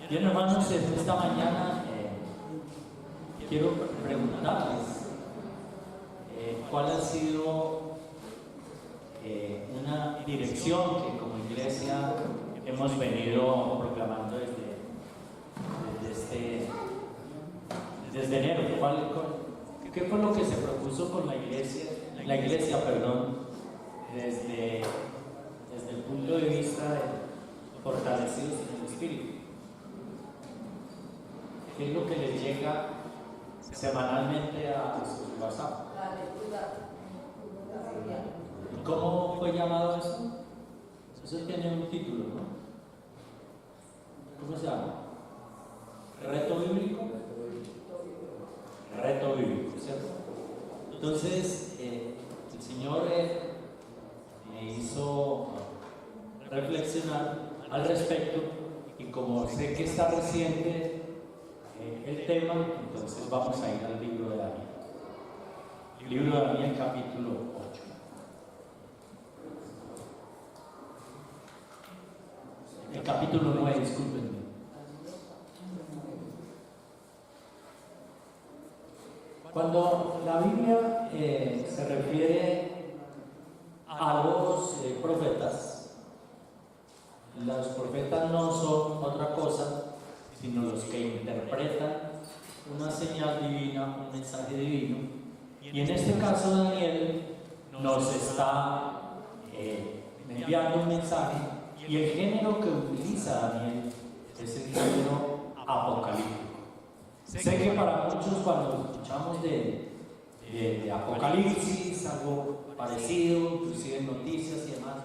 Bien, hermanos, esta mañana quiero preguntarles cuál ha sido una dirección que como iglesia hemos venido proclamando desde enero. ¿Qué fue lo que se propuso con la iglesia, desde el punto de vista de fortalecidos en el espíritu? ¿Qué es lo que les llega semanalmente a sus WhatsApp? ¿Cómo fue llamado eso? Eso tiene un título, ¿no? ¿Cómo se llama? ¿Reto bíblico? Reto bíblico, ¿cierto? Entonces, el Señor me hizo reflexionar al respecto, y como sé que está reciente el tema, entonces vamos a ir al libro de Daniel. Libro de Daniel, capítulo 8. El capítulo 9, discúlpenme. Cuando la Biblia se refiere a los profetas no son otra cosa sino los que interpretan una señal divina, un mensaje divino. Y en este caso Daniel nos está enviando un mensaje, y el género que utiliza Daniel es el género apocalíptico. Sé que para muchos, cuando escuchamos de Apocalipsis, algo parecido, inclusive en noticias y demás,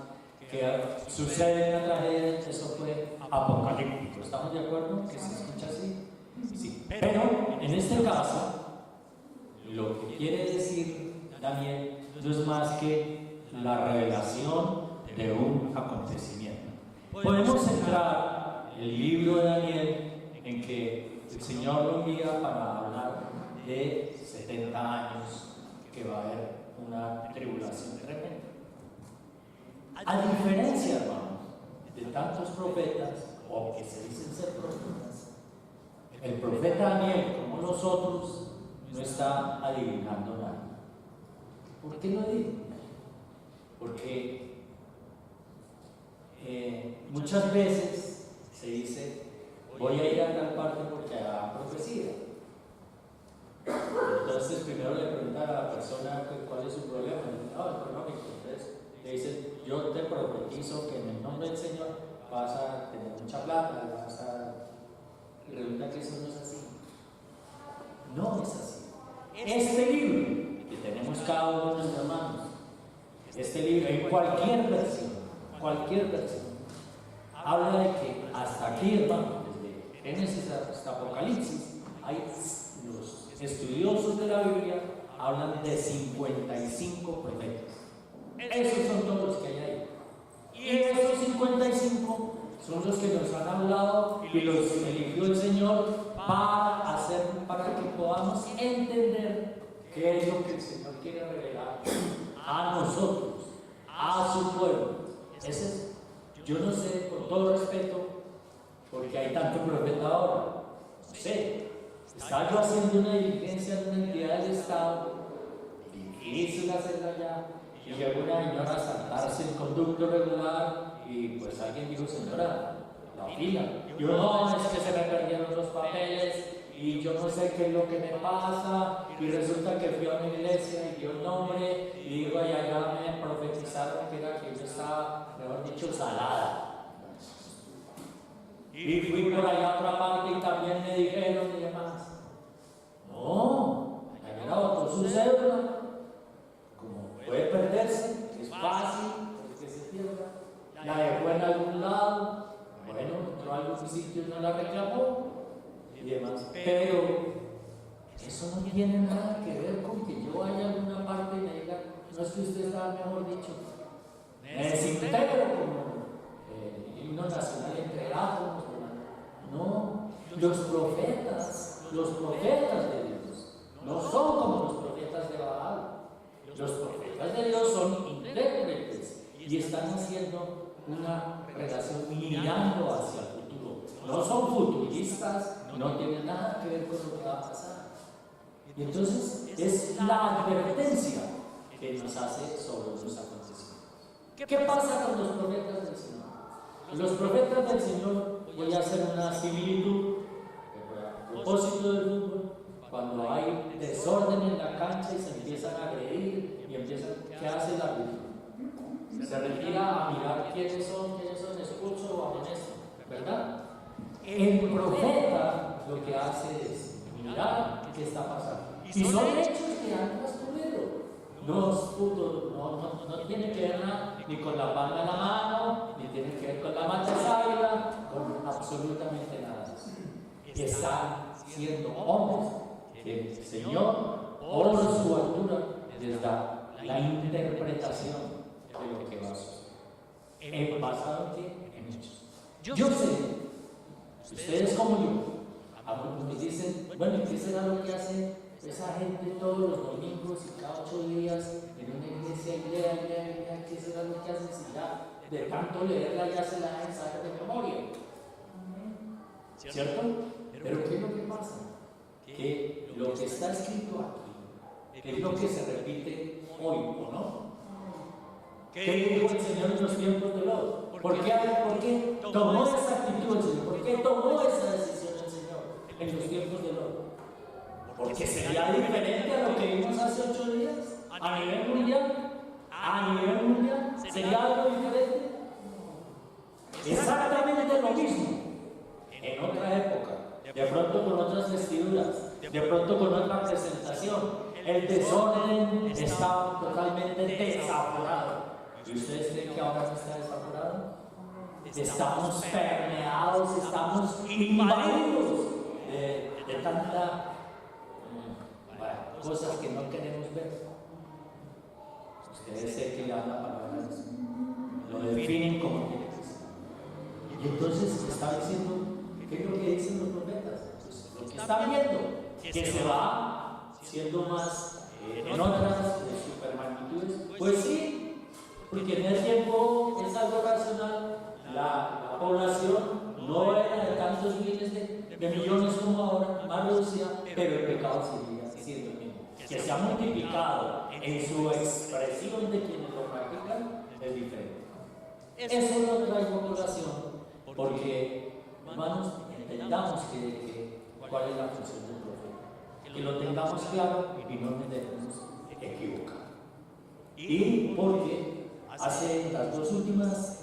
que sucede una tragedia, eso fue apocalíptico. ¿Estamos de acuerdo que se escucha así? Sí. Pero en este caso, lo que quiere decir Daniel no es más que la revelación de un acontecimiento. Podemos entrar en el libro de Daniel en que el Señor lo envía para hablar de 70 años que va a haber una tribulación tremenda. A diferencia, hermanos, de tantos profetas, o que se dicen ser profetas, el profeta Daniel, como nosotros, no está adivinando nada. ¿Por qué no adivina? Porque muchas veces se dice: voy a ir a tal parte porque habrá profecía. Entonces primero le preguntan a la persona cuál es su problema. Económico. Entonces le dicen: yo te profetizo que en el nombre del Señor vas a tener mucha plata, y resulta que eso no es así. No es así. Este libro que tenemos cada uno de nuestras manos, este libro, en cualquier versión, habla de que hasta aquí, hermano, desde Génesis hasta Apocalipsis, los estudiosos de la Biblia hablan de 55 profetas. Esos son todos los que hay ahí. Y esos 55 son los que nos han hablado y los eligió el Señor para que podamos entender qué es lo que el Señor quiere revelar a nosotros, a su pueblo. Yo no sé, con todo respeto, porque hay tanto profeta ahora. No sé, estaba yo haciendo una diligencia en una entidad del Estado, difícil hacerla allá, y llegó una señora a saltarse el conducto regular, y pues alguien dijo: señora, la fila. Yo: no, es que se me perdieron los papeles y yo no sé qué es lo que me pasa, y resulta que fui a una iglesia y dio el nombre y digo: y allá me profetizaron que era que yo estaba, mejor dicho, salada. Y fui por allá a otra parte y también me dijeron y demás. No, la señora botó su cédula. Como puede perderse, es fácil que se pierda, la dejó en algún lado, bueno, entró a algún sitio y no la reclamó y demás. Pero eso no tiene nada que ver con que yo vaya a alguna parte y me diga: no, es que usted estaba, mejor dicho, me desintegro como el himno nacional entre átomos. No, los profetas de Dios no son como los profetas de Baal. Los profetas de Dios son intérpretes y están haciendo una relación mirando hacia el futuro. No no son futuristas, no tienen nada que ver con lo que va a pasar. Y entonces es la advertencia que nos hace sobre los acontecimientos. ¿Qué pasa con los profetas del Señor? Los profetas del Señor, voy a hacer una similitud, a propósito del fútbol, cuando hay desorden en la cancha y se empiezan a agredir y empiezan, ¿qué hace el árbitro? Se retira a mirar quiénes son expulsos o amonestos, ¿verdad? El profeta lo que hace es mirar qué está pasando. Y son hechos que han transcurrido. No tiene que ver nada ni con la palma de la mano, ni tiene que ver con la mancha sábila, con absolutamente nada de eso. Están siendo hombres que el Señor, por su altura, les da la interpretación de lo que va a suceder. ¿Basado en qué? En hechos. Yo sé, ustedes como yo, algunos me dicen, bueno, ¿qué será lo que hace esa gente todos los domingos y cada 8 días en una iglesia y lea? ¿Qué será lo que hacen si ya de tanto leerla ya se la sabe de memoria? ¿Cierto? Pero ¿qué es lo que pasa? Que lo que está escrito aquí es lo que se repite hoy, ¿o no? ¿Qué dijo el Señor en los tiempos de Lot? ¿Por qué tomó esa actitud el Señor? ¿Por qué tomó esa decisión el Señor en los tiempos de Lot? Porque sería diferente a lo que vimos hace 8 días, a nivel mundial. ¿Sería algo diferente? Exactamente lo mismo, en otra época, de pronto con otras vestiduras, de pronto con otra presentación. El desorden estaba totalmente desaforado. ¿Y ustedes creen que ahora no está desaforado? Estamos permeados, estamos invadidos de tanta cosas que no queremos ver. Ustedes sé que le dan la palabra de Dios, lo definen como tiene que ser. Y entonces está diciendo, ¿qué es lo que dicen los profetas? Pues lo que están viendo, que se va siendo más en otras supermagnitudes. Pues sí, porque en el tiempo es algo racional. La población no era de tantos miles de millones como ahora, más reducida, pero el pecado seguía siendo el mismo. Que se ha multiplicado en su expresión de quienes lo practican es diferente. Eso lo traigo a colación porque, hermanos, entendamos cuál es la función del profeta, que lo tengamos claro y no nos dejemos equivocar. Y porque hace las dos últimas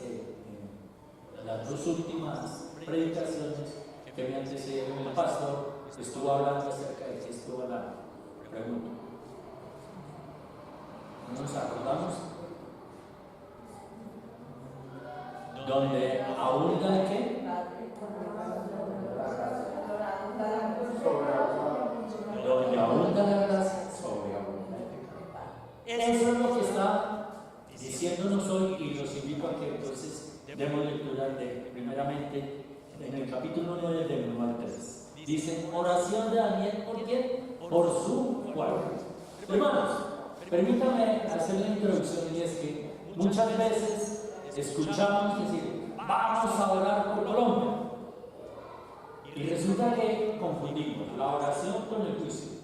predicaciones que me antecedieron, el pastor estuvo hablando acerca de qué estuvo hablando. Pregunto, ¿no nos acordamos? ¿Donde abunda de qué? Donde abunda la gracia, sobreabunda el pecado. Eso es lo que está diciéndonos hoy, y los invito a que entonces demos lectura primeramente en el capítulo 9 del 1 al 3. Dice, oración de Daniel, ¿por quién? Por su pueblo. Hermanos, permítanme hacer la introducción, y es que muchas veces escuchamos decir, vamos a orar por Colombia. Y resulta que confundimos la oración con el juicio.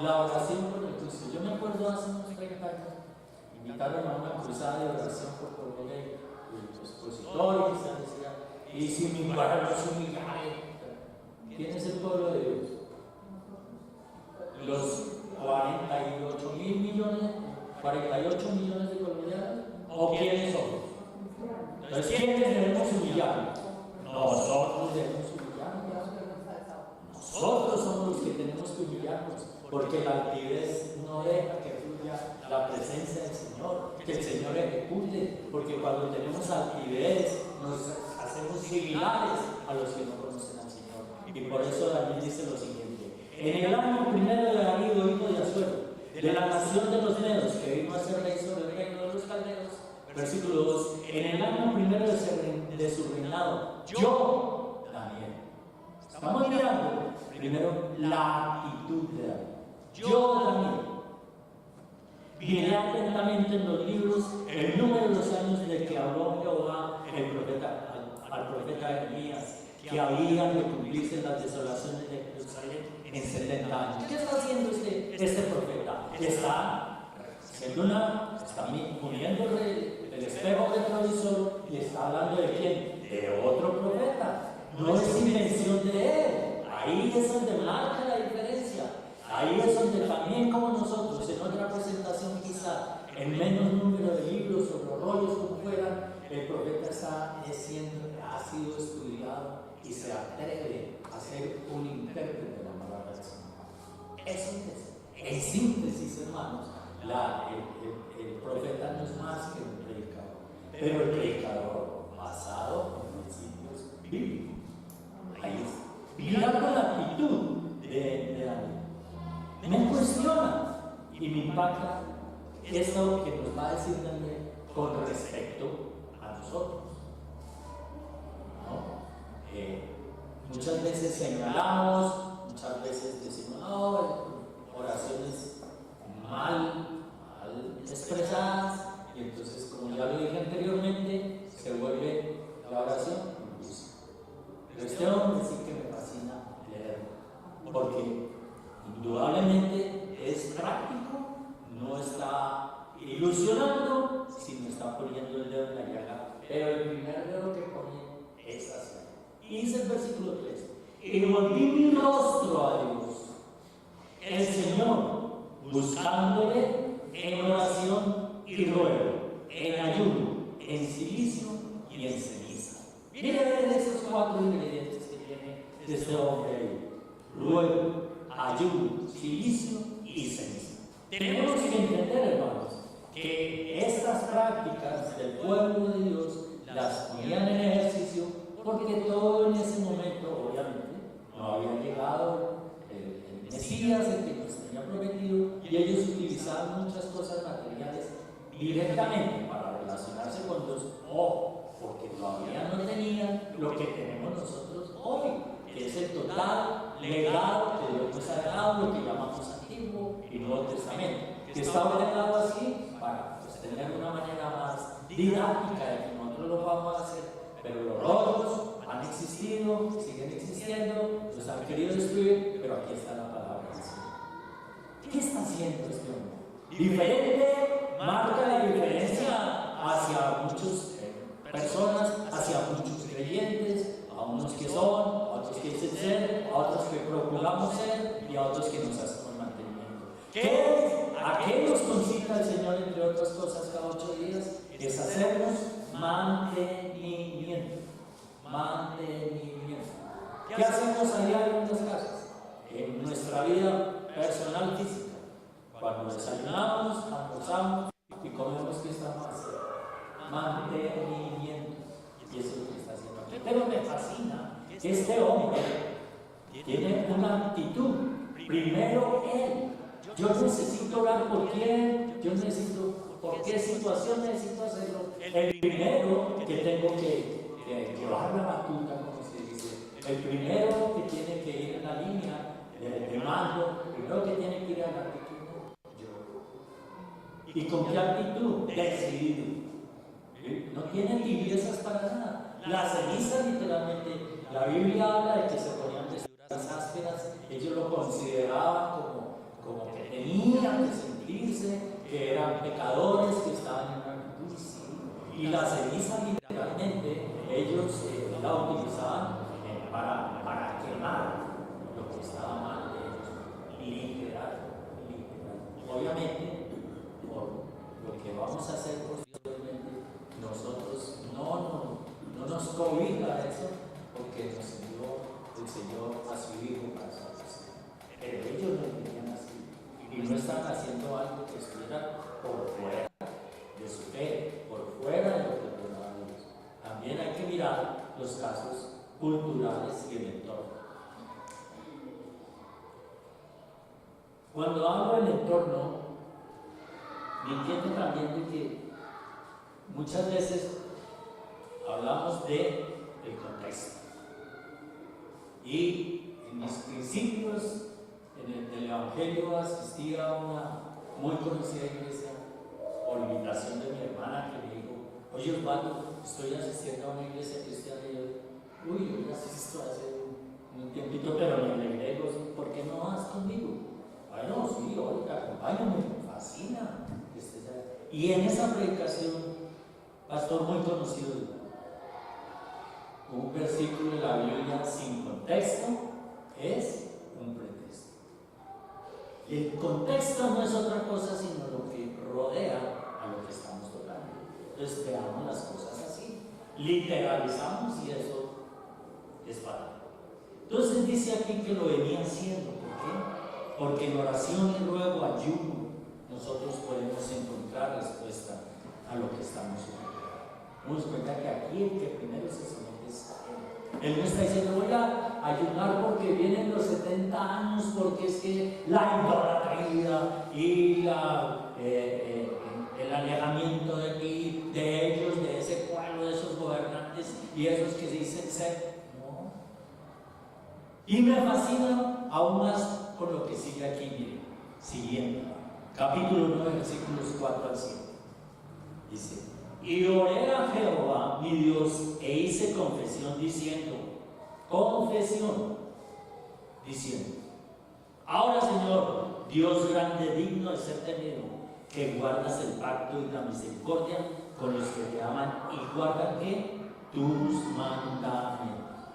La oración con el juicio. Yo me acuerdo hace unos 30 años, invitaron a una cruzada de oración por Colombia y los expositores decían, y si mi pueblo es humillado. ¿Quién es el pueblo de Dios? Los 48 millones de colombianos, ¿o quiénes somos? Entonces, ¿quiénes debemos humillar? Nosotros debemos humillarnos. Nosotros somos los que tenemos que humillarnos, porque la altivez no deja que fluya la presencia del Señor, que el Señor ejecute, porque cuando tenemos altivez nos hacemos similares a los que no conocen al Señor. Y por eso Daniel dice lo siguiente: en el año primero de Darío, hijo de Asuero, de la nación de los Medos, que vino a ser rey sobre el reino de los caldeos, versículo 2, en el año primero de su reinado, yo, Daniel. Estamos mirando primero la actitud de Daniel. Yo, Daniel, miré atentamente en los libros el número de los años de que habló Jehová el profeta al profeta Jeremías que habían de cumplirse las desolaciones de Jerusalén en 70 años. ¿Qué está haciendo este profeta? Está poniendo el espejo retrovisor y está hablando de quién? De otro profeta. No es invención de él. Ahí es donde marca la diferencia. Ahí es donde también, como nosotros, en otra presentación quizá, en menos número de libros o los rollos como fueran, el profeta ha sido estudiado y se atreve a ser un intérprete de la palabra del Señor. Eso es. En síntesis, hermanos, el profeta no es más que un predicador, pero el predicador basado en principios bíblicos. Ahí está. Mira con la actitud de Daniel. Me cuestiona y me impacta esto que nos va a decir Daniel con respecto a nosotros. ¿No? Muchas veces señalamos, muchas veces decimos, no, oraciones mal expresadas, y entonces, como ya lo dije anteriormente, se vuelve la oración incluso. Pero este hombre sí que me fascina leerlo, porque indudablemente es práctico, no está ilusionando, sino está poniendo el dedo en la llaga. Pero el primer dedo que pone es hacia él. Y dice el versículo 3: y volví mi rostro a Dios, el Señor, buscándole en oración y ruego, en ayuno, en silicio y en ceniza. Miren esos 4 ingredientes que tiene este hombre ahí: ruego, ayuno, silicio y ceniza. Tenemos que entender, hermanos, que estas prácticas del pueblo de Dios las ponían en ejercicio porque todo en ese momento, obviamente, no había llegado el Mesías, el que nos tenía prometido, y ellos utilizaban muchas cosas materiales directamente para relacionarse con Dios, porque todavía no tenían lo que tenemos nosotros hoy, que es el total legado que Dios nos ha dejado, lo que llamamos Antiguo y Nuevo Testamento, que está ordenado así para tener una manera más didáctica de que nosotros lo vamos a hacer, pero los rollos han existido, siguen existiendo, los han querido destruir, pero aquí está la palabra del Señor. ¿Qué está haciendo este hombre? Diferente, marca la diferencia hacia muchas personas, hacia muchos creyentes, a unos que son, a otros que dicen ser, a otros que procuramos ser y a otros que nos hacemos mantenimiento. ¿A qué nos concita el Señor, entre otras cosas, cada 8 días? Es hacernos mantenimiento. ¿Qué hacemos a diario en las casas? En nuestra vida personal física. Cuando desayunamos, almorzamos y comemos, ¿qué estamos haciendo? Mantenimiento. Y eso es lo que está haciendo aquí. Pero me fascina que este hombre tiene una actitud. Primero él. Yo necesito orar por quién, por qué situación necesito hacerlo. El primero que tengo que llevar la batuta, como se dice, el primero que tiene que ir en la línea de mando, el primero que tiene que ir a la actitud, yo. ¿Y con qué actitud? Decidido. No tiene tibiezas para nada. La ceniza, literalmente, la Biblia habla de que se ponían vestiduras ásperas, ellos lo consideraban como que tenían que sentirse, que eran pecadores, que estaban en una actitud. Y la ceniza, literalmente, ellos la utilizaban para quemar lo que estaba mal de ellos. Literal. Obviamente, por lo que vamos a hacer posteriormente, nosotros no nos cobija eso, porque nos envió el Señor a su Hijo para salvación. Pero ellos lo entendían así. Y no están haciendo algo que estuviera por fuera de su fe, por fuera de lo que perdona Dios. También hay que mirar los casos culturales y el entorno. Cuando hablo del entorno, me entiendo también de que muchas veces hablamos del contexto. Y en mis principios, en el Evangelio, asistía a una muy conocida iglesia por invitación de mi hermana que me dijo, Oye, Osvaldo, estoy asistiendo a una iglesia cristiana y yo, uy, yo asisto hace un tiempito, pero me alegré, ¿por qué no vas conmigo? Bueno, sí, oiga, acompáñame, me fascina. Y en esa predicación, pastor muy conocido, un versículo de la Biblia sin contexto es un pretexto. Y el contexto no es otra cosa sino lo que rodea a lo que estamos tocando. Entonces veamos las cosas así, literalizamos y eso es fatal. Entonces dice aquí que lo venía haciendo. ¿Por qué? Porque en oración y ruego, ayuno, nosotros podemos encontrar respuesta a lo que estamos sufriendo. Nos cuenta que aquí el que primero se somete es Él. Él no está diciendo voy a ayunar porque vienen los 70 años, porque es que la idolatría y el alejamiento de ti, de ellos, de ese pueblo, de esos gobernantes y esos que dicen ser. No. Y me fascina aún más con lo que sigue aquí, miren, siguiendo. Capítulo 9, versículos 4 al 7. Dice: y oré a Jehová mi Dios e hice confesión diciendo, ahora Señor, Dios grande, digno de ser temido, que guardas el pacto y la misericordia con los que te aman y guardan ¿qué? Tus mandamientos.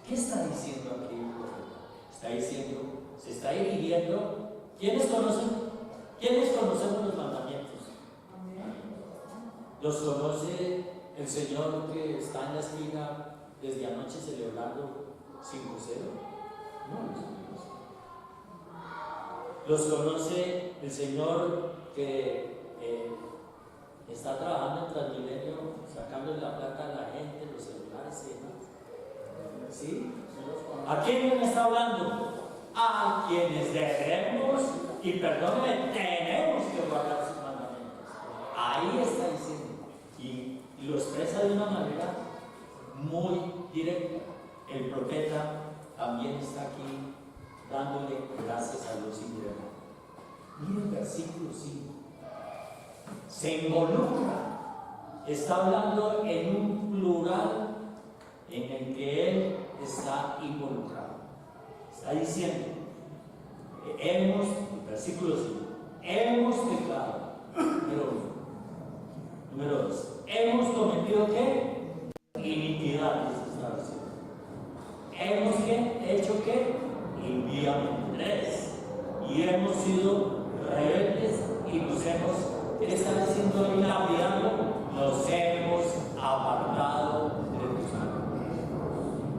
¿Qué está diciendo aquí el profeta? Está diciendo, se está dirigiendo. ¿Quiénes conocemos los mandamientos? Los conoce el Señor que está en la esquina desde anoche celebrando 5-0. No, los conoce el Señor que está trabajando en Transmilenio, sacando la plata a la gente, los celulares y demás. ¿Sí? ¿A quién me está hablando? A quienes debemos y perdónenme, tenemos que guardar sus mandamientos. Ahí está diciendo. Y lo expresa de una manera muy directa. El profeta también está aquí dándole gracias a Dios indirectamente. Miren el versículo 5. Se involucra. Está hablando en un plural en el que él está involucrado. Está diciendo, versículo 5, hemos pecado. Número 2, hemos cometido ¿qué? Iniquidad, dice esta versión. Hemos ¿qué? Hecho ¿qué? Impíamente. 3, y hemos sido rebeldes y nos hemos, ¿qué está diciendo ahí lapidando? Nos hemos apartado de tus manos.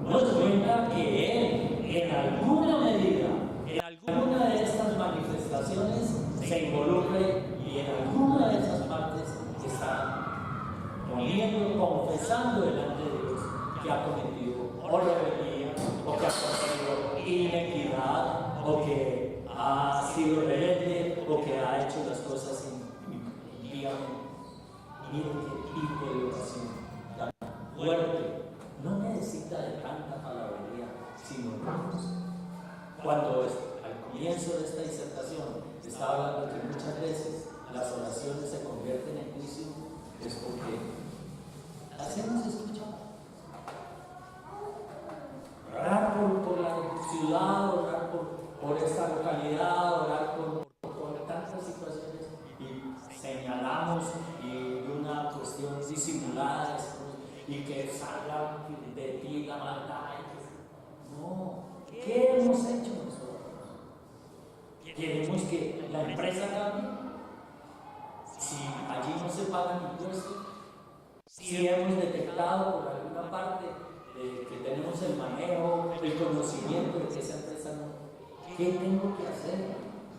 Nos cuenta que él, en alguna medida, en alguna de estas manifestaciones, se involucre y en alguna de esas partes está poniendo, confesando delante de Dios que ha cometido o rebeldía, o que ha cometido inequidad, o que ha sido rebelde, o que ha hecho las cosas impíamente. Miren qué tipo de oración tan fuerte. No necesita de tanta palabrería, sino cuando al comienzo de esta disertación estaba hablando que muchas veces las oraciones se convierten en juicio, es porque las hemos escuchado. Orar por la ciudad, orar por esta localidad, orar por tantas situaciones y señalamos y una cuestión disimulada y que salga de ti la maldad. No, ¿qué hemos hecho nosotros? ¿Queremos que la empresa cambie? Si allí no se pagan impuestos, si hemos detectado por alguna parte que tenemos el manejo, el conocimiento de que esa empresa no, ¿qué tengo que hacer?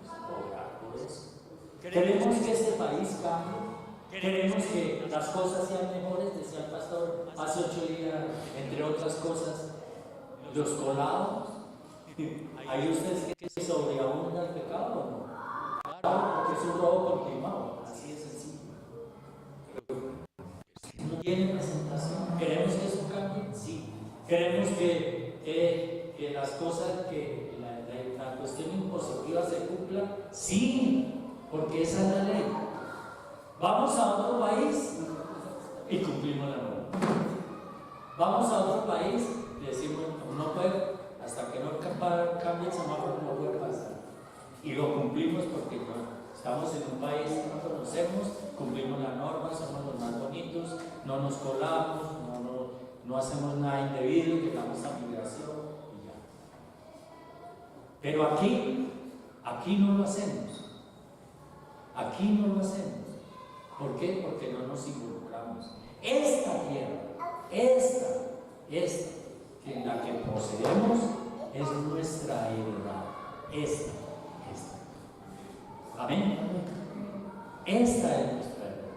Orar por eso. Queremos que este país cambie. Queremos que las cosas sean mejores, decía el pastor hace 8 días, entre otras cosas, los colados. ¿Hay ustedes que sobreabunda el pecado o no? Claro, porque es un robo continuado, así de sencillo. No tiene presentación. ¿Queremos que eso cambie? Sí. ¿Queremos que las cosas, que la cuestión impositiva se cumpla? Sí, porque esa es la ley. Vamos a otro país y cumplimos la norma. Vamos a otro país y decimos, no puede, hasta que no cambie el semáforo no puede pasar. Y lo cumplimos porque estamos en un país que no conocemos, cumplimos la norma, somos los más bonitos, no nos colamos, no hacemos nada indebido, llegamos a migración y ya. Pero aquí no lo hacemos. Aquí no lo hacemos. ¿Por qué? Porque no nos involucramos. Esta tierra, esta, en la que poseemos, es nuestra heredad. Esta. Amén. Esta es nuestra heredad.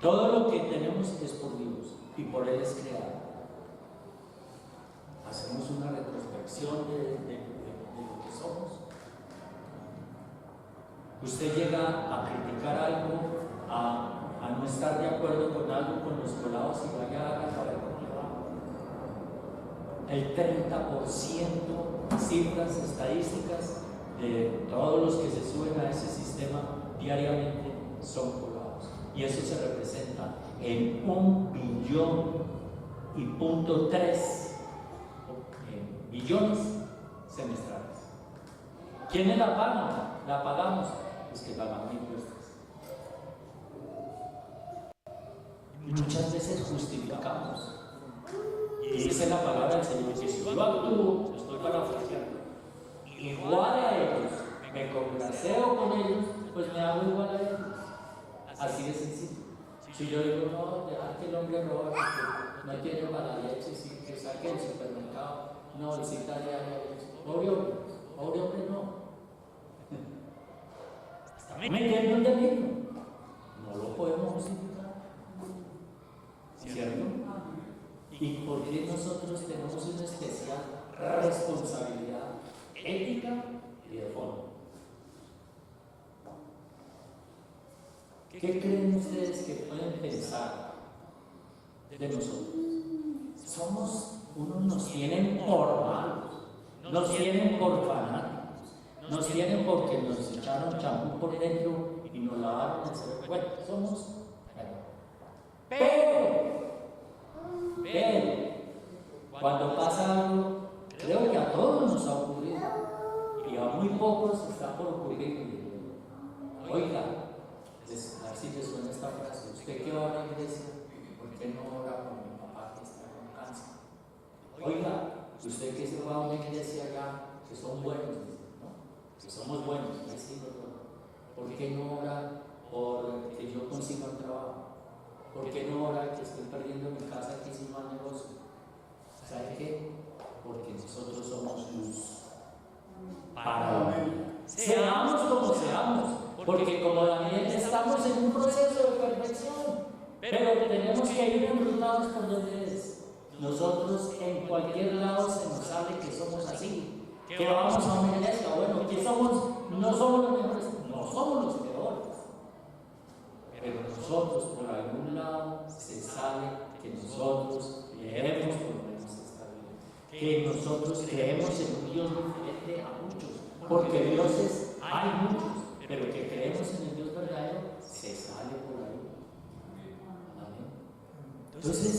Todo lo que tenemos es por Dios y por Él es creado. Hacemos una retrospección de lo que somos. Usted llega a criticar algo, a no estar de acuerdo con algo con los colados y vaya a ver cómo le va. El 30%, cifras estadísticas de todos los que se suben a ese sistema diariamente son colados. Y eso se representa en 1,3 billones semestrales. ¿Quiénes la pagan? La pagamos los que pagamos impuestos. Y muchas veces justificamos. Y dice la palabra del Señor que si yo actúo, estoy parafraseando, igual a ellos, me congraceo con ellos, pues me hago igual a ellos. Así de sencillo. Si yo digo, no, deja que el hombre roba porque no tiene para leche, sí, que saque el supermercado, no, necesita diaria leche. Pobre hombre no. Está metiendo el delito. No lo podemos justificar. ¿Cierto? ¿Y por qué nosotros tenemos una especial responsabilidad ética y de fondo? ¿Qué creen ustedes que pueden pensar de nosotros? Nos tienen por malos, nos tienen por fanáticos, nos tienen porque nos echaron champú por dentro y nos lavaron el cerebro. Bueno, pero cuando pasa algo, creo que a todos nos ha ocurrido y a muy pocos está por ocurrir. Oiga, así les suena esta frase: usted que va a la iglesia, ¿por qué no ora por mi papá que está con cáncer? Oiga, usted que se va a una iglesia allá, que son buenos, ¿no? Que somos buenos, ¿por qué no ora por que yo consiga un trabajo? ¿Por qué no ora que estoy perdiendo mi casa aquí sin más negocio? ¿Sabe qué? Porque nosotros somos luz para la humanidad. Seamos como seamos, porque como Daniel estamos en un proceso de perfección, pero tenemos que ir enrutados por donde es. Nosotros en cualquier lado se nos sale que somos así, que vamos a una iglesia, bueno, que somos, no somos los mejores, no somos los peores, pero nosotros por algún lado se sale que nosotros leemos por lo menos esta vida, que nosotros creemos en un Dios diferente a muchos, porque dioses hay muchos, pero que creemos en el Dios verdadero se sale por ahí. ¿Vale? Entonces,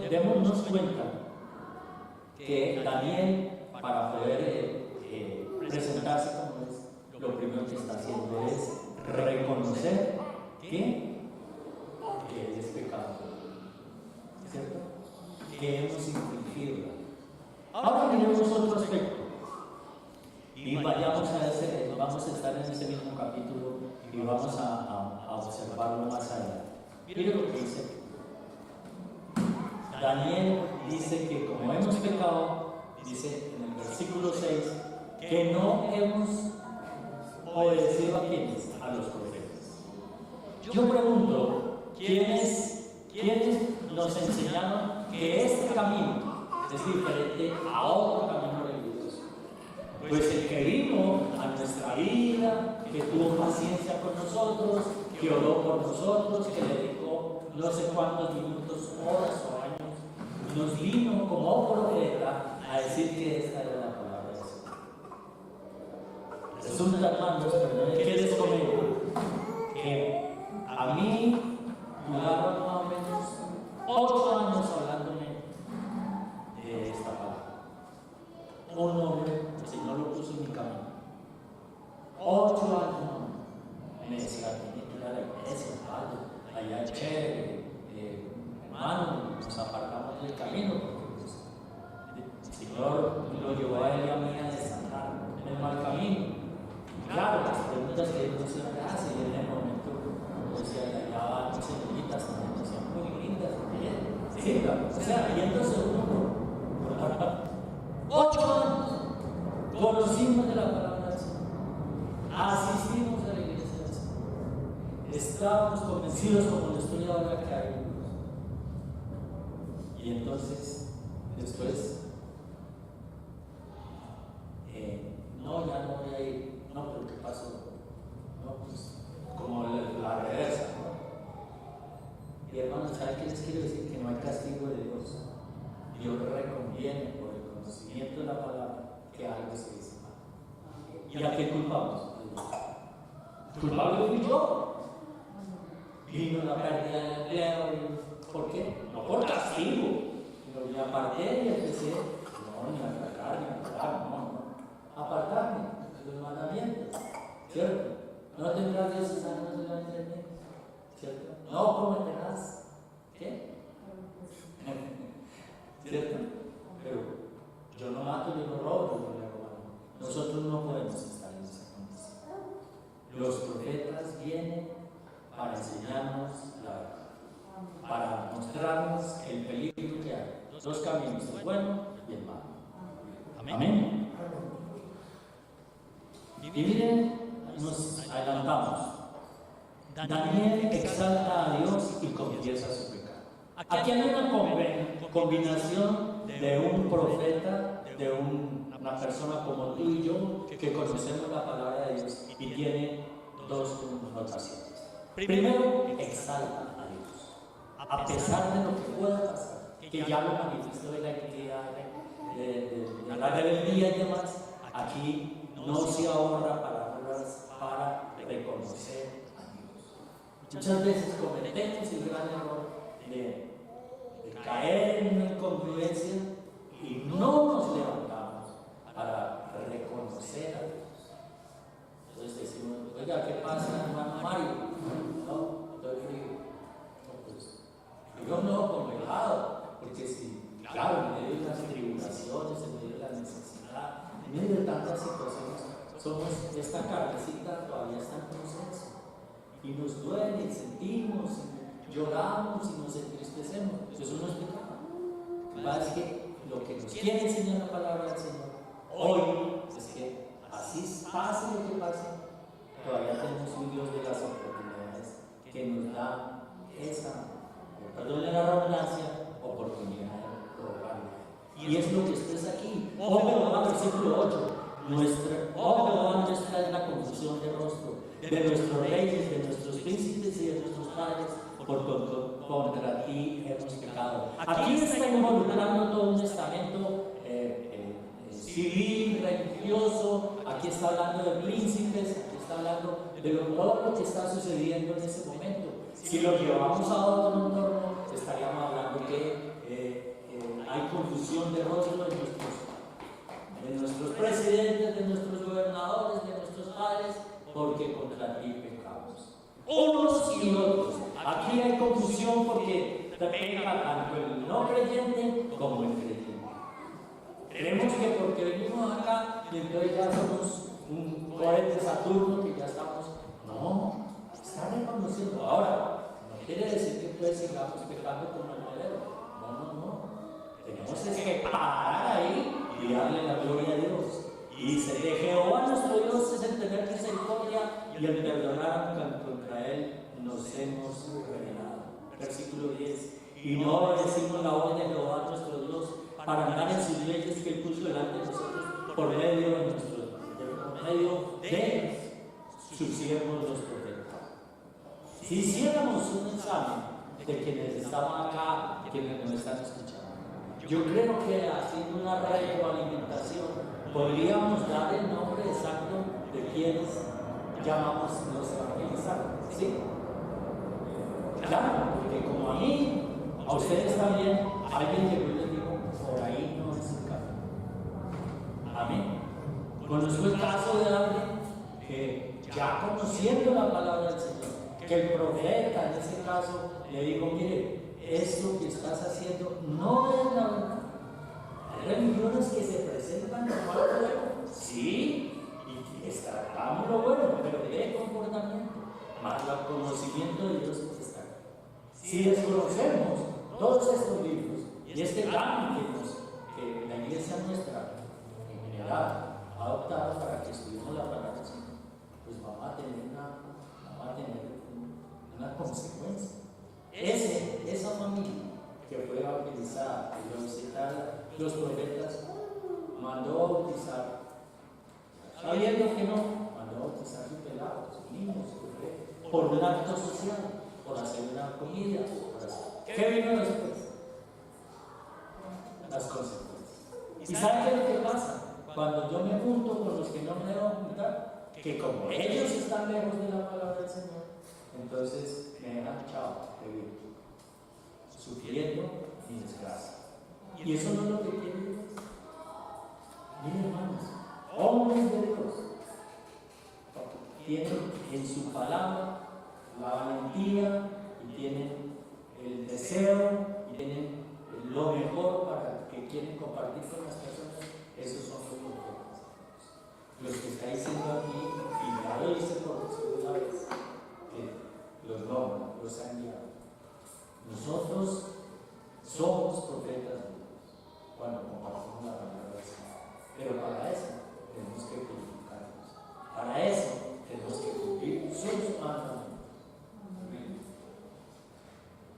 démonos cuenta que Daniel, para poder presentarse como es, lo primero que está haciendo es reconocer que él es pecador, ¿cierto? Que hemos infringido. Ahora miremos otro aspecto y vamos a estar en ese mismo capítulo y vamos a observarlo más allá. Mire lo que dice. Daniel dice que como hemos pecado, dice en el versículo 6, que no hemos obedecido a quienes, a los profetas. Yo pregunto, ¿quiénes nos enseñaron que este camino es diferente a otro camino religioso? Pues el que vino a nuestra vida, que tuvo paciencia con nosotros, que oró por nosotros, que dedicó no sé cuántos minutos, horas o años, nos vino como profeta a decir que esta era la palabra de Dios. Resulta, hermanos, ¿qué les comento? Que a mí, jugaron más o menos Un hombre, el Señor lo puso en mi camino. 8 años me decía, tiene que ir a la iglesia, padre, allá es chévere, hermano, nos apartamos del camino, porque pues, el Señor lo llevó a él y a mí a desatar el mal camino. Claro, las preguntas que él siempre hace, y en el momento, decía, allá van mis señoritas, también son muy lindas, sí, o sea, yéndose uno por 8 años, conocimos de la palabra del Señor, asistimos a la iglesia del Señor, estábamos convencidos como lo estoy ahora que hay. Y entonces, después, no, ya no voy a ir, no, pero ¿qué pasó? No, pues, como la reversa, ¿no? Y hermanos, ¿saben qué les quiero decir? Que no hay castigo de Dios. Dios reconviene por el conocimiento de la palabra que algo se dice mal. ¿Y a qué culpamos? Culpable fui yo. Vino la pérdida del empleo. ¿Por qué? No por castigo. Pero me aparté y empecé, no, ni a atacar, ni a atacar, no. Apartarme de los mandamientos, ¿cierto? No tendrás dioses ajenos delante de mí, ¿cierto? No cometerás, ¿qué? ¿Cierto? Pero yo no mato, yo no robo, yo no le robo. Nosotros no podemos estar en esa condición. Los profetas vienen para enseñarnos la verdad, para mostrarnos el peligro que hay. 2 caminos, el bueno y el malo. Amén. Y miren, nos adelantamos. Daniel exalta a Dios y confiesa su pecado. Aquí hay una combinación de un profeta, de una persona como tú y yo, que conocemos la palabra de Dios y tiene 2 connotaciones. Primero, exalta a Dios, a pesar de lo que pueda pasar, que ya lo manifestó en la actividad de la rebeldía y demás. Aquí no se ahorra palabras para reconocer a Dios. Muchas veces cometemos el gran error de caer en una incongruencia y no nos levantamos para reconocer a Dios. Entonces decimos, oiga, ¿qué pasa, hermano Mario? No, estoy frío. No, pues, yo no, congelado, porque si, claro, en medio de las tribulaciones, en medio de la necesidad, en medio de tantas situaciones, somos esta carnecita todavía está en proceso y nos duele, sentimos, lloramos y nos entristecemos. Eso no es pecado. Lo que pasa es que lo que nos quiere enseñar la palabra del Señor hoy es que así pase lo que pase, todavía tenemos un Dios de las oportunidades que nos da esa, perdón la redundancia, oportunidad de probarlo. Y es lo que expresa aquí. Jehová, versículo 8. Jehová nuestra es la confusión de rostro de nuestros reyes, de nuestros príncipes y de nuestros padres, contra ti hemos pecado. Aquí está involucrando todo un estamento civil, religioso. Aquí está hablando de príncipes, aquí está hablando de todo lo que está sucediendo en ese momento. Si lo llevamos a otro entorno, estaríamos hablando que hay confusión de rostro de nuestros presidentes, de nuestros gobernadores, de nuestros padres, porque contra ti pecamos. Unos y otros. Aquí hay confusión porque te pega tanto el no creyente como el creyente. Creemos que porque venimos acá y entonces ya somos un cohete Saturno que ya estamos. No, está reconociendo. Ahora, no quiere decir que entonces sigamos pecando como el modelo. No. Tenemos que parar ahí y darle la gloria a Dios. Y dice, de Jehová nuestro Dios es el tener misericordia y el perdonar contra él nos hemos revelado. Versículo 10. Y no obedecimos la voz de Jehová nuestro Dios para andar en sus leyes que él puso delante de nosotros por medio de sus siervos los profetas. Si hiciéramos un examen de quienes estaban acá, de quienes nos están escuchando, yo creo que haciendo una retroalimentación podríamos dar el nombre exacto de quienes llamamos los evangelizados. ¿Sí? Claro, porque como a mí, a ustedes también, alguien llegó y les dijo, por ahí no es el camino. Conozco el caso de alguien que ya conociendo la palabra del Señor, que el profeta en ese caso le dijo: mire, esto que estás haciendo no es la verdad. Hay religiones que se presentan como algo bueno, sí, y destacamos lo bueno, pero de comportamiento, más el conocimiento de Dios es destacar. Si desconocemos todos estos libros y este cambio que la iglesia nuestra en general ha adoptado para que estudiemos la palabra del Señor, pues vamos a tener una consecuencia. Esa familia que fue bautizada, que lo visitaron los profetas, mandó a bautizar, sabiendo que no, mandó a bautizar sus pelados, sus niños, por un acto social, por hacer una comida, por hacer. ¿Qué vino después? Las consecuencias. ¿Y saben qué es lo que pasa? Cuando yo me junto con los que no me debo juntar, que como ellos están lejos de la palabra del Señor, entonces me dejan chao, de vivir, sufriendo mi desgracia. Y eso no es lo que quiere Dios. Miren, hermanos, hombres de Dios tienen en su palabra la valentía y tienen el deseo y tienen lo mejor para que quieren compartir con las personas. Esos son los profetas. Los que está diciendo aquí, y ya lo hice por segunda vez, que los nombran, los han enviado. Nosotros somos profetas de Dios cuando compartimos la palabra del Señor. Pero para eso tenemos que purificarnos. Para eso tenemos que cumplir sus mandamientos.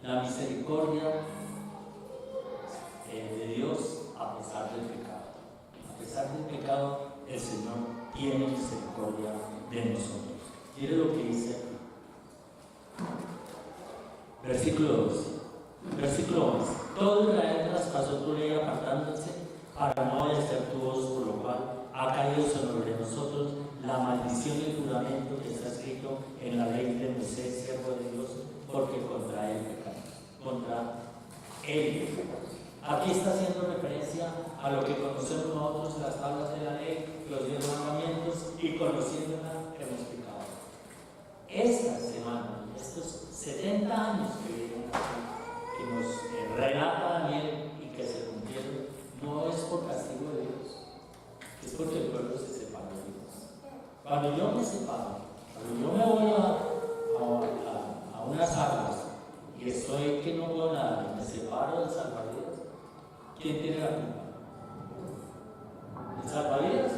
La misericordia de Dios a pesar del pecado. A pesar del pecado, el Señor tiene misericordia de nosotros. Mire lo que dice aquí. Versículo 12. Versículo 11. Todo Israel traspasó tu ley apartándose para no defectuosos, por lo cual ha caído sobre nosotros la maldición y el juramento que está escrito en la ley de Moisés, siervo de Dios, porque contra él pecamos. Contra él pecamos. Aquí está haciendo referencia a lo que conocemos nosotros, las tablas de la ley, los 10 mandamientos, y conociéndola hemos pecado. Esta semana, estos 70 años que vienen aquí, que nos relata Daniel y que se cumplieron, no es por castigo de Dios, es porque el pueblo se separó de Dios. Cuando yo me separo, cuando yo me voy a unas aguas y estoy que no veo nada, me separo del salvavidas, ¿quién tiene la culpa? ¿El salvavidas o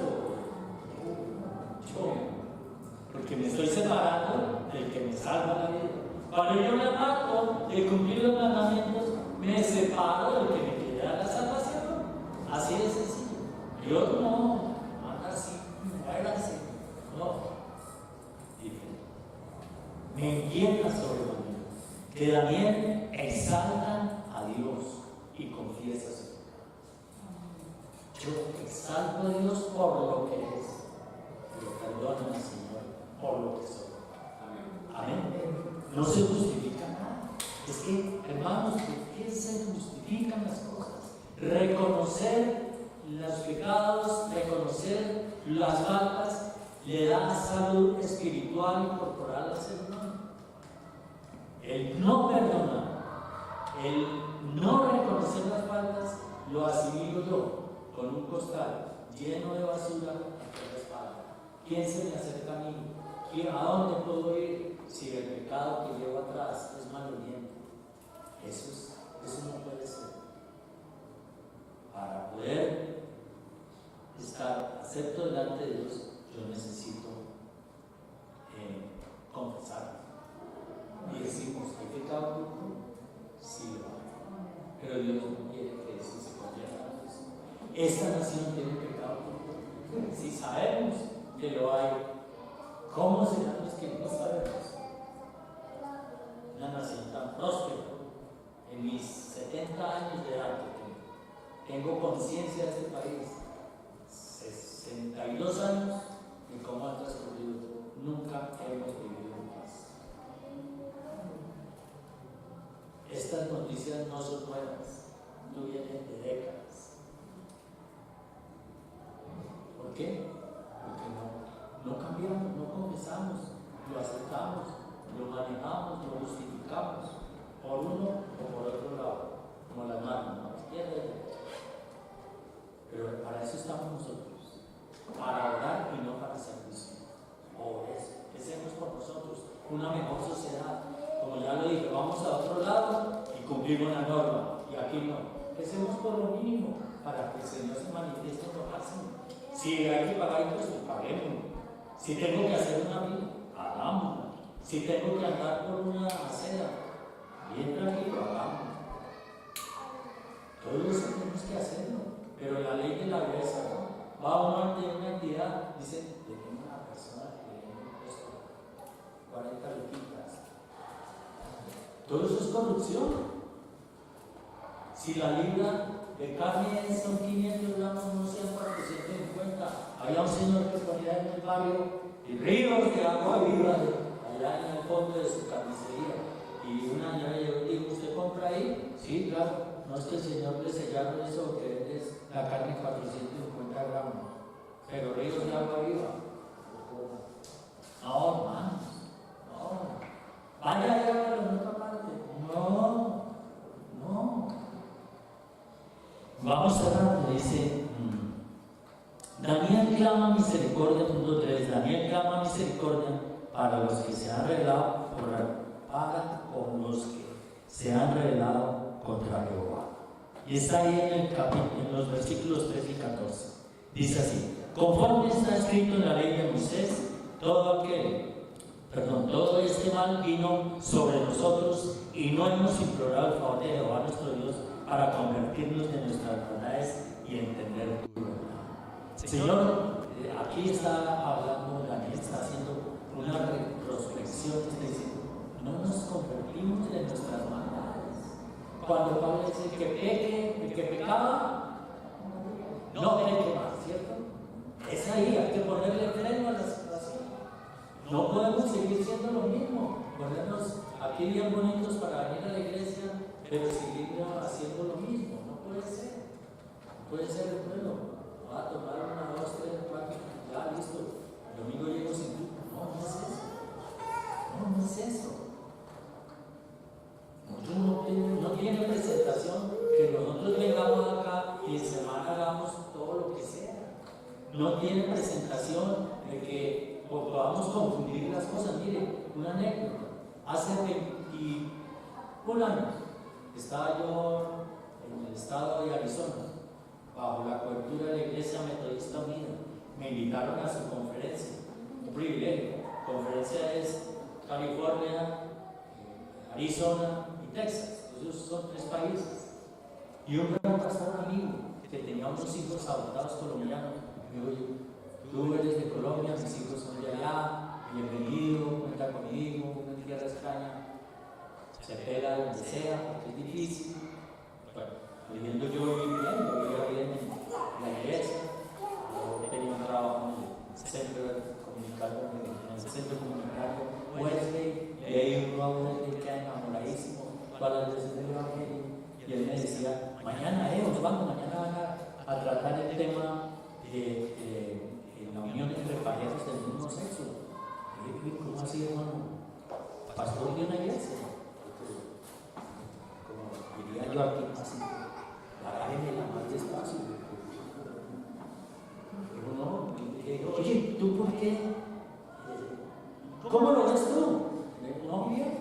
yo? Porque me estoy separando del que me salva la vida. Cuando yo me aparto de cumplir los mandamientos, me separo del que me quiere dar la salvación. Así de sencillo. Dios no anda así, muéranse. No. Dice, me inquieta sobre Daniel, que Daniel exalta a Dios y confiesa su fe. Yo exalto a Dios por lo que es, pero perdóname, Señor, por lo que soy. Amén. No se justifica nada. Es que, hermanos, ¿por qué se justifican las cosas? Reconocer los pecados, reconocer las faltas, le da salud espiritual y corporal al ser humano. El no perdonar, el no reconocer las faltas, lo asimilo yo con un costal lleno de basura ante la espalda. ¿Quién se me acerca a mí? ¿A dónde puedo ir si el pecado que llevo atrás es maloliente? Eso no puede ser. Para poder estar acepto delante de Dios, yo necesito confesar. Y decimos, ¿he pecado oculto? Sí, lo hay. Pero Dios no quiere que eso se convierta en eso. Esta nación tiene pecado oculto. Si sabemos que lo hay, ¿cómo serán los que no sabemos? Una nación tan próspera. En mis 70 años de edad, tengo conciencia de este país, 62 años, y cómo ha transcurrido, nunca hemos vivido en paz. Estas noticias no son nuevas, no vienen de décadas. ¿Por qué? cambiamos, no confesamos, lo aceptamos, lo manejamos, lo justificamos, por uno o por otro lado, como las manos, ¿no? Izquierda y derecha. Pero para eso estamos nosotros, para orar y no para servicio. Empecemos por nosotros, una mejor sociedad. Como ya lo dije, vamos a otro lado y cumplimos la norma, y aquí no. Empecemos por lo mínimo, para que el Señor se manifieste en lo máximo. Si hay que pagar impuestos, paguemos. Si tengo que hacer una vida, hagámosla. Si tengo que andar por una acera, bien tranquilo, hagámosla. Todo eso tenemos que hacerlo, pero la ley de la belleza, ¿no? Va uno ante una entidad, dice, tenemos una persona que tiene esto, 40 luquitas. Todo eso es corrupción. Si la libra de carne son 500 gramos, no sean 450. Había un señor que ponía en el barrio y ríos de agua viva allá en el fondo de su carnicería. Y una señora le dijo, ¿usted compra ahí? Sí, claro. No es que el señor le sellaron eso, que es la carne 450 gramos. Pero ríos de agua viva. No, hermanos. No. Vaya a llevarlo en otra parte. No. Vamos cerrando, dice Daniel clama misericordia, punto 3. Daniel clama misericordia para los que se han rebelado con los que se han rebelado contra Jehová. Y está ahí en los versículos 13 y 14. Dice así: conforme está escrito en la ley de Moisés, todo este mal vino sobre nosotros y no hemos implorado el favor de Jehová nuestro Dios para convertirnos de nuestras maldades y entender tu verdad. Señor, aquí está hablando, Daniel está haciendo una retrospección, está diciendo, no nos convertimos de nuestras maldades. Cuando Pablo dice que peque, el que pecaba, no peque más, ¿cierto? Es ahí, hay que ponerle freno a la situación. No podemos seguir siendo lo mismo, ponernos aquí bien bonitos para venir a la iglesia, pero seguir haciendo lo mismo. No puede ser. No puede ser, bueno, va a tomar una, dos, tres, cuatro, ya listo. El domingo llego sin culpa. No es eso. No es eso. No tiene presentación que nosotros vengamos acá y en semana hagamos todo lo que sea. No tiene presentación de que podamos confundir las cosas. Mire, una anécdota. Hace 21 años estaba yo en el estado de Arizona, bajo la cobertura de la Iglesia Metodista Unida. Me invitaron a su conferencia, un privilegio. La conferencia es California, Arizona y Texas. Esos son 3 países. Y un gran pastor amigo que tenía unos hijos adoptados colombianos me dijo: tú eres de Colombia, mis hijos son de allá, bienvenido, cuenta conmigo, una tierra extraña, se pega donde sea, porque es difícil. Bueno, viviendo yo vivía bien en la iglesia, yo tenía un trabajo en el centro comunitario Wesley, y ahí uno a Wesley queda enamoradísimo, todas las veces del evangelio, y él me decía, mañana van a tratar el tema de la unión entre parejas del mismo sexo. Y yo, ¿cómo así, hermano? Pastor de una iglesia. Como diría yo aquí, así, la más despacio. Pero no, oye, ¿tú por qué? ¿Cómo lo ves tú? No, bien.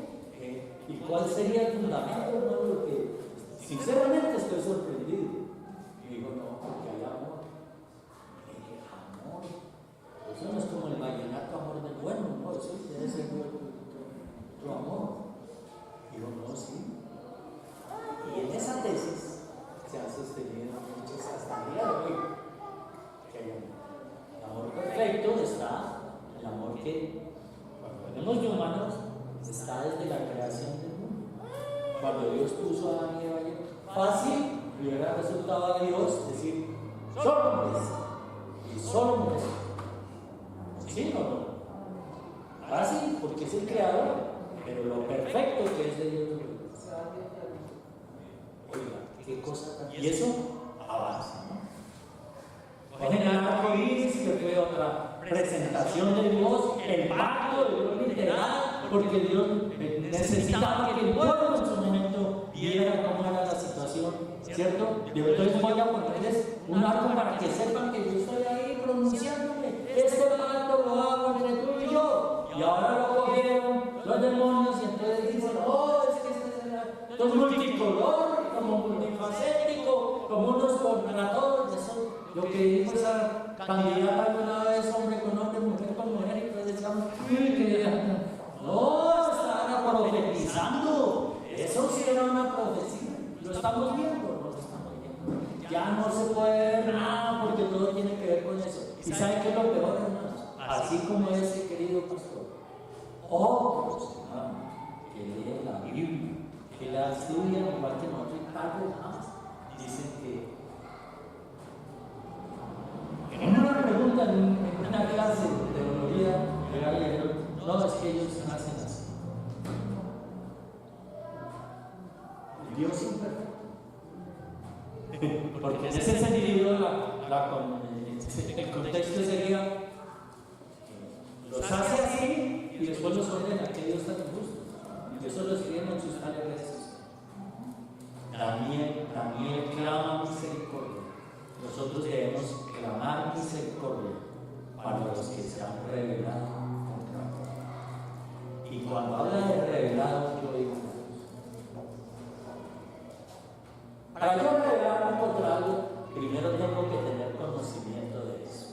¿Y cuál sería el fundamento, hermano? Porque sinceramente estoy sorprendido. Y digo, no, porque hay amor. Amor. Eso no es como el vallenato, amor del bueno, no, eso debe ser tu amor. Digo, no, sí. Y en esa tesis se han sostenido muchos hasta el día de hoy. Que el amor perfecto está, el amor que, cuando venimos de humanos, está desde la creación del mundo. Cuando Dios puso a Adán y Eva, fácil, hubiera resultado a Dios decir, son hombres y son mujeres. ¿Sí o no? Fácil, porque es el creador, pero lo perfecto que es de Dios. Oiga, qué cosa tan... Y eso avanza, ¿no? Va a generar arcoíris, que otra presentación de Dios, el pacto de Dios literal, porque Dios necesitaba que el pueblo en su momento viera cómo era la situación, ¿cierto? Yo entonces voy a ponerles un arco para que sepan que yo estoy ahí pronunciándome. Este pacto lo hago entre tú y yo. Y ahora lo cogieron los demonios y entonces dicen, oh, es que esto es multicolor, como multifacético, como unos contra todos. Eso, lo que dijo esa candidata alguna vez, hombre con hombre, mujer con mujer, y entonces decíamos, no, estaban profetizando. Eso sí era una profecía. Lo estamos viendo, no lo estamos viendo. Ya no se puede ver nada porque todo tiene que ver con eso. ¿Y saben qué es lo peor, hermanos? Así como ese querido pastor, otros hermanos que leen la Biblia, que la estudian igual que nosotros y tal vez más, dicen que en una pregunta, en una clase de teología, no, es que ellos nacen así. Dios imperfecto. Porque en ese sentido, el contexto sería: los hace así y después los ordena, que Dios está injusto. Y eso lo escriben en sus redes. Daniel clama misericordia. Nosotros debemos clamar misericordia para los que se han rebelado contra Dios. Y cuando habla de revelado, yo digo: para yo rebelarme contra algo, primero tengo que tener conocimiento de eso.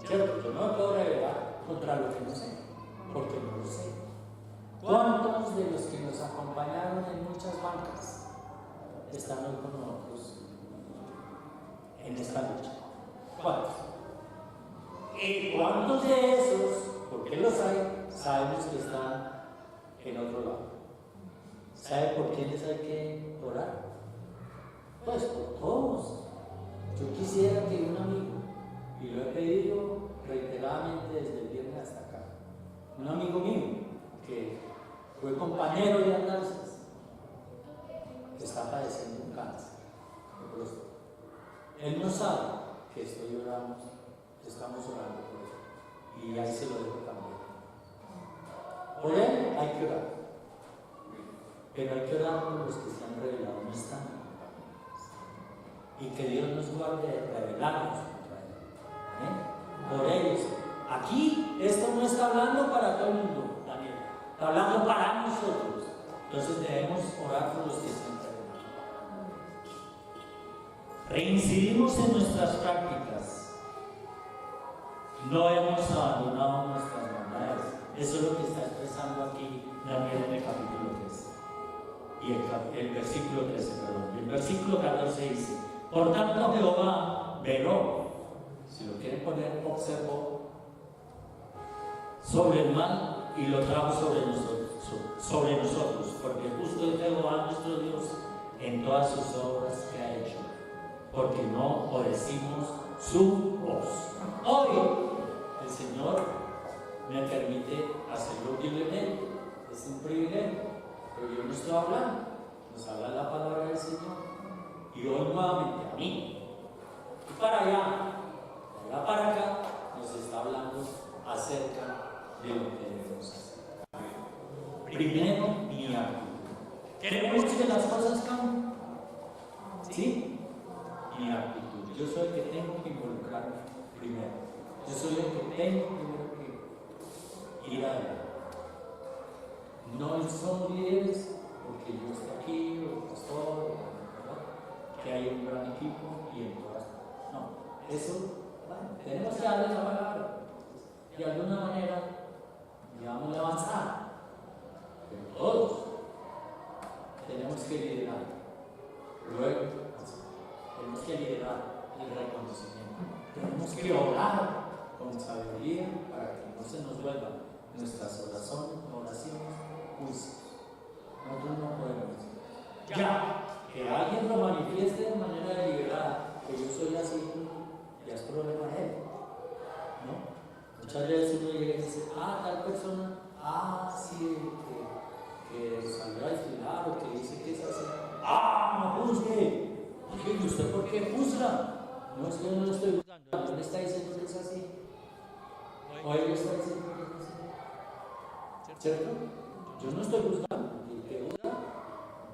¿Cierto? Yo no me puedo rebelar contra lo que no sé, porque no lo sé. ¿Cuántos de los que nos acompañaron en muchas bancas están hoy con nosotros en esta lucha? ¿Cuántos? ¿Y cuántos de esos, porque los hay, sabemos que están en otro lado? ¿Sabe por quiénes hay que orar? Pues por todos. Yo quisiera que un amigo, y lo he pedido reiteradamente desde el viernes hasta acá, un amigo mío que fue compañero de andanzas, que está padeciendo un cáncer de próstata. Él no sabe que estamos orando por él, y ahí se lo dejo también. Por él hay que orar, pero hay que orar por los que se han revelado, no están. Y que Dios nos guarde de rebelarnos contra Él. Por ellos. Aquí esto no está hablando para todo el mundo, Daniel. Está hablando para nosotros. Entonces debemos orar por los que se han revelado. Reincidimos en nuestras prácticas. No hemos abandonado nuestras maldades. Eso es lo que está expresando aquí Daniel en el capítulo 13. Y el versículo 13, perdón. El versículo 14 dice: por tanto, Jehová veló, si lo quieren poner, observó sobre el mal y lo trajo sobre nosotros, porque justo es Jehová nuestro Dios en todas sus obras que ha hecho, porque no obedecimos su voz. Hoy el Señor me permite hacerlo libremente, es un privilegio, pero yo no estoy hablando, nos habla la palabra del Señor. Y hoy nuevamente a mí, y para allá para acá, nos está hablando acerca de lo que debemos hacer. Primero, mi actitud. ¿Queremos que las cosas cambien? ¿Sí? Mi actitud. Yo soy el que tengo que involucrarme primero. Yo soy el que tengo primero que ir adelante. No somos líderes porque yo esté aquí, o el pastor, que hay un gran equipo y en todas. No, eso, bueno, tenemos que darle la palabra. De alguna manera, digamos, avanzar. Pero todos tenemos que liderar. Luego, tenemos que liderar el reconocimiento. Tenemos que orar con sabiduría para que no se nos vuelvan nuestras oraciones juicios. Nosotros no podemos. Ya que alguien lo manifieste de manera deliberada, que yo soy así, ya es problema de él, ¿no? Muchas veces uno llega y dice: tal persona, sí, que salió a desfilar o que dice que es así, no juzgue. ¿Y usted por qué juzga? No, es que yo no lo estoy juzgando, no le está diciendo que es así. ¿cierto? Yo no estoy juzgando. El que juzga,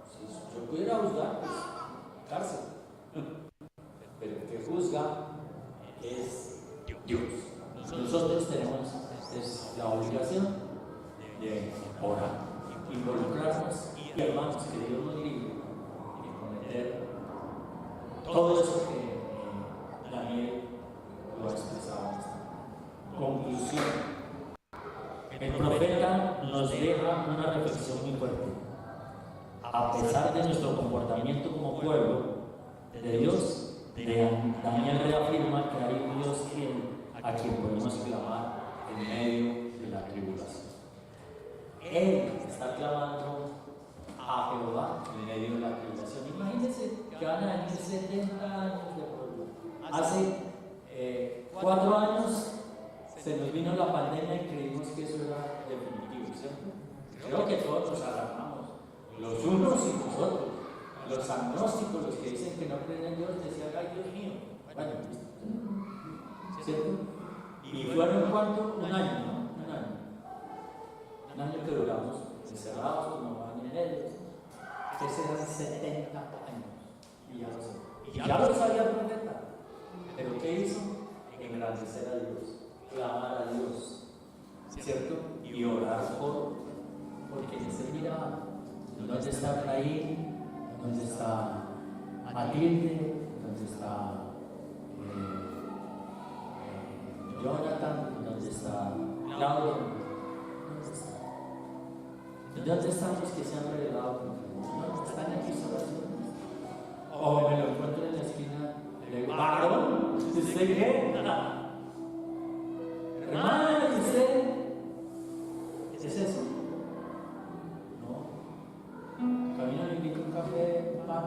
si yo pudiera juzgar, pues cárcel. Pero el que juzga es Dios. Nosotros tenemos la obligación de orar, involucrarnos y, hermanos, que Dios nos libre de cometer todo eso que Daniel lo ha expresado. Conclusión: el profeta nos deja una reflexión muy fuerte. A pesar de nuestro comportamiento como pueblo de Dios, Daniel reafirma que hay un Dios a quien podemos clamar en medio de la tribulación. Él está clamando a Jehová en medio de la tribulación. Imagínense que van a venir 70 años de pueblo. Hace 4 años se nos vino la pandemia y creímos que eso era definitivo, ¿cierto? Creo que todos nos alarmamos, los unos y los otros. Los agnósticos, los que dicen que no creen en Dios, decían: ay, Dios mío. Bueno, ¿cierto? Y fueron, ¿cuánto? Un año, ¿no? Un año que duramos encerrados, como van en ellos. Que serán 70 años. Y ya lo sabía el profeta. Pero ¿qué hizo? Engrandecer a Dios, clamar a Dios, ¿cierto? Y orar porque se miraba. ¿Dónde está Efraín? ¿Dónde está Matilde? ¿Dónde está Jonathan? ¿Dónde está Claudio? ¿Dónde está? ¿Dónde están los que se han revelado? ¿No están aquí solos? O me lo encuentro en la esquina y le digo: varón, ¿usted qué? Hermana, ¿y usted? ¿Es eso? No. Camino, le invito un café, pan.